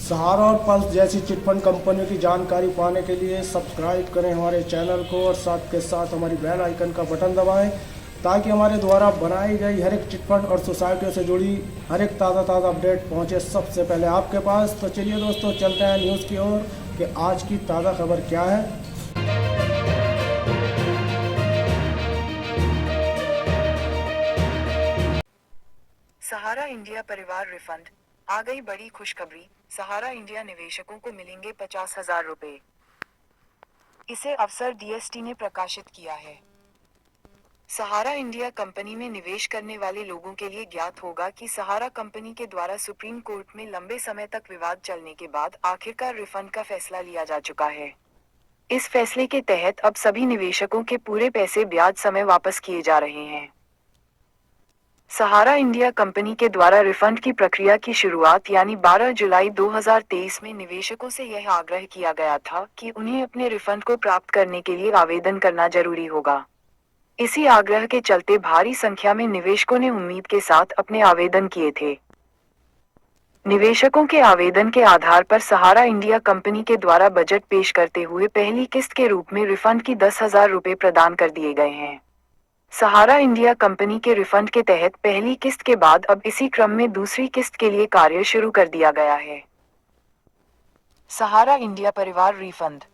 सहारा और पल्स जैसी चिटफंड कंपनियों की जानकारी पाने के लिए सब्सक्राइब करें हमारे चैनल को और साथ के साथ हमारी बेल आइकन का बटन दबाएं ताकि हमारे द्वारा बनाई गई हर एक चिटफंड और सोसाइटियों से जुड़ी हर एक ताज़ा अपडेट पहुंचे सबसे पहले आपके पास। तो चलिए दोस्तों, चलते हैं न्यूज़ की ओर कि आज की ताज़ा खबर क्या है। सहारा इंडिया परिवार रिफंड, आ गई बड़ी खुशखबरी। सहारा इंडिया निवेशकों को मिलेंगे 50,000 रुपए। इसे अफसर डीएसटी ने प्रकाशित किया है। सहारा इंडिया कंपनी में निवेश करने वाले लोगों के लिए ज्ञात होगा कि सहारा कंपनी के द्वारा सुप्रीम कोर्ट में लंबे समय तक विवाद चलने के बाद आखिरकार रिफंड का फैसला लिया जा चुका है। इस फैसले के तहत अब सभी निवेशकों के पूरे पैसे ब्याज समय वापस किए जा रहे हैं। सहारा इंडिया कंपनी के द्वारा रिफंड की प्रक्रिया की शुरुआत यानी 12 जुलाई 2023 में निवेशकों से यह आग्रह किया गया था कि उन्हें अपने रिफंड को प्राप्त करने के लिए आवेदन करना जरूरी होगा। इसी आग्रह के चलते भारी संख्या में निवेशकों ने उम्मीद के साथ अपने आवेदन किए थे। निवेशकों के आवेदन के आधार पर सहारा इंडिया कंपनी के द्वारा बजट पेश करते हुए पहली किस्त के रूप में रिफंड की 10,000 रुपए प्रदान कर दिए गए हैं। सहारा इंडिया कंपनी के रिफंड के तहत पहली किस्त के बाद अब इसी क्रम में दूसरी किस्त के लिए कार्य शुरू कर दिया गया है। सहारा इंडिया परिवार रिफंड।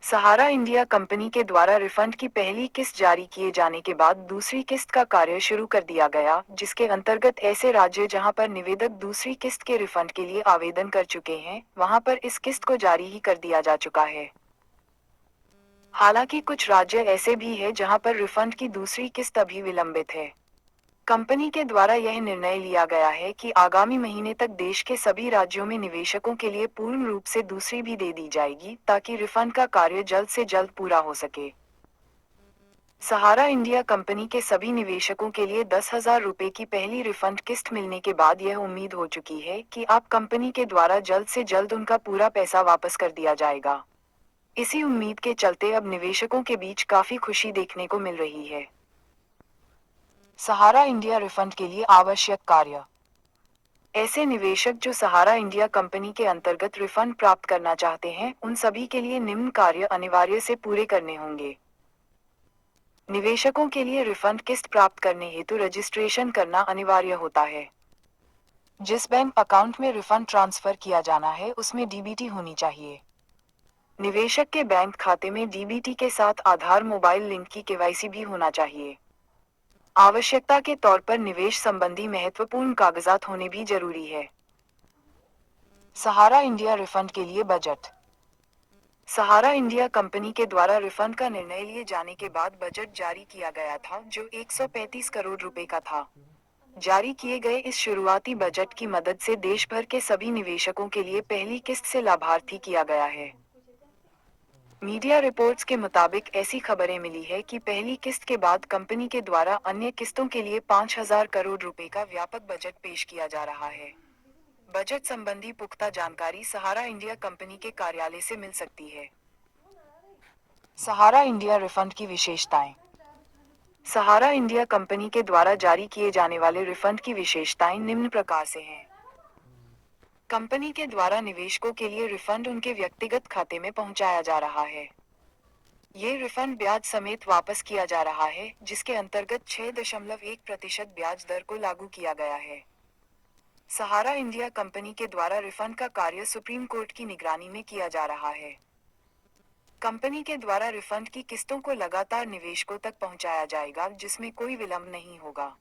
सहारा इंडिया कंपनी के द्वारा रिफंड की पहली किस्त जारी किए जाने के बाद दूसरी किस्त का कार्य शुरू कर दिया गया, जिसके अंतर्गत ऐसे राज्य जहां पर निवेदक दूसरी किस्त के रिफंड के लिए आवेदन कर चुके हैं, वहां पर इस किस्त को जारी ही कर दिया जा चुका है। हालांकि कुछ राज्य ऐसे भी हैं जहां पर रिफंड की दूसरी किस्त अभी विलंबित है। कंपनी के द्वारा यह निर्णय लिया गया है कि आगामी महीने तक देश के सभी राज्यों में निवेशकों के लिए पूर्ण रूप से दूसरी भी दे दी जाएगी ताकि रिफंड का कार्य जल्द से जल्द पूरा हो सके। सहारा इंडिया कंपनी के सभी निवेशकों के लिए 10,000 रुपए की पहली रिफंड किस्त मिलने के बाद यह उम्मीद हो चुकी है कि आप कंपनी के द्वारा जल्द से जल्द उनका पूरा पैसा वापस कर दिया जाएगा। इसी उम्मीद के चलते अब निवेशकों के बीच काफी खुशी देखने को मिल रही है। सहारा इंडिया रिफंड के लिए आवश्यक कार्य। ऐसे निवेशक जो सहारा इंडिया कंपनी के अंतर्गत रिफंड प्राप्त करना चाहते हैं, उन सभी के लिए निम्न कार्य अनिवार्य से पूरे करने होंगे। निवेशकों के लिए रिफंड किस्त प्राप्त करने हेतु रजिस्ट्रेशन करना अनिवार्य होता है। जिस बैंक अकाउंट में रिफंड ट्रांसफर किया जाना है उसमें डीबीटी होनी चाहिए। निवेशक के बैंक खाते में डीबीटी के साथ आधार मोबाइल लिंक की केवाईसी भी होना चाहिए। आवश्यकता के तौर पर निवेश संबंधी महत्वपूर्ण कागजात होने भी जरूरी है। सहारा इंडिया रिफंड के लिए बजट। सहारा इंडिया कंपनी के द्वारा रिफंड का निर्णय लिए जाने के बाद बजट जारी किया गया था, जो 135 करोड़ रुपए का था। जारी किए गए इस शुरुआती बजट की मदद से देश भर के सभी निवेशकों के लिए पहली किस्त से लाभार्थी किया गया है। मीडिया रिपोर्ट्स के मुताबिक ऐसी खबरें मिली है कि पहली किस्त के बाद कंपनी के द्वारा अन्य किस्तों के लिए 5,000 करोड़ रुपए का व्यापक बजट पेश किया जा रहा है। बजट संबंधी पुख्ता जानकारी सहारा इंडिया कंपनी के कार्यालय से मिल सकती है। सहारा इंडिया रिफंड की विशेषताएं। सहारा इंडिया कंपनी के द्वारा जारी किए जाने वाले रिफंड की विशेषताएं निम्न प्रकार से हैं। कंपनी के द्वारा निवेशकों के लिए रिफंड उनके व्यक्तिगत खाते में पहुंचाया जा रहा है। ये रिफंड ब्याज समेत वापस किया जा रहा है, जिसके अंतर्गत 6.1% ब्याज दर को लागू किया गया है। सहारा इंडिया कंपनी के द्वारा रिफंड का कार्य सुप्रीम कोर्ट की निगरानी में किया जा रहा है। कंपनी के द्वारा रिफंड की किस्तों को लगातार निवेशकों तक पहुंचाया जाएगा, जिसमें कोई विलंब नहीं होगा।